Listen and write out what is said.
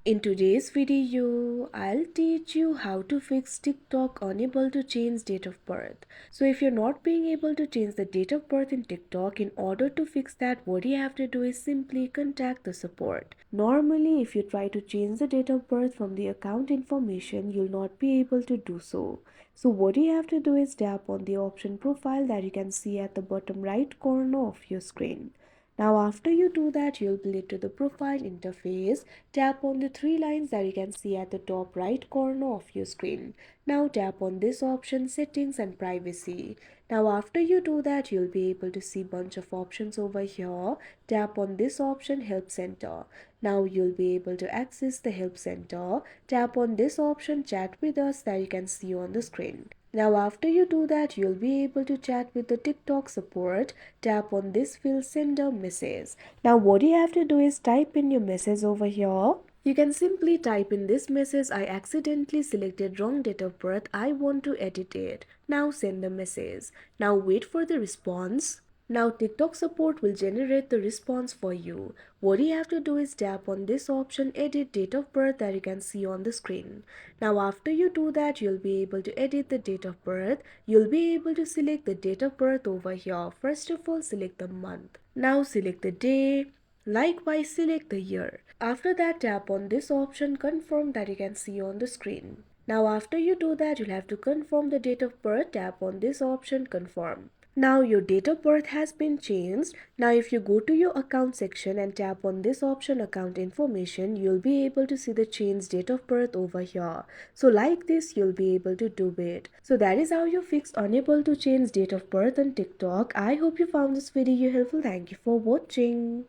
In today's video, I'll teach you how to fix TikTok unable to change date of birth. So if you're not being able to change the date of birth in TikTok, in order to fix that, what you have to do is simply contact the support. Normally, if you try to change the date of birth from the account information, you'll not be able to do so. So what you have to do is tap on the option profile that you can see at the bottom right corner of your screen. Now after you do that, you'll be led to the profile interface. Tap on the three lines that you can see at the top right corner of your screen. Now tap on this option settings and privacy. Now after you do that, you'll be able to see bunch of options over here. Tap on this option help center. Now you'll be able to access the help center. Tap on this option chat with us that you can see on the screen. Now after you do that, you'll be able to chat with the TikTok support. Tap on this field send a message. Now what you have to do is type in your message over here. You can simply type in this message, I accidentally selected wrong date of birth, I want to edit it. Now send the message. Now wait for the response. Now TikTok support will generate the response for you. What you have to do is tap on this option edit date of birth that you can see on the screen. Now after you do that, you'll be able to edit the date of birth. You'll be able to select the date of birth over here. First of all, select the month. Now select the day. Likewise, select the year. After that, tap on this option confirm that you can see on the screen. Now after you do that, you'll have to confirm the date of birth. Tap on this option confirm. Now your date of birth has been changed. Now if you go to your account section and tap on this option account information, you'll be able to see the changed date of birth over here. So like this, you'll be able to do it. So that is how you fix unable to change date of birth on TikTok. I hope you found this video helpful. Thank you for watching.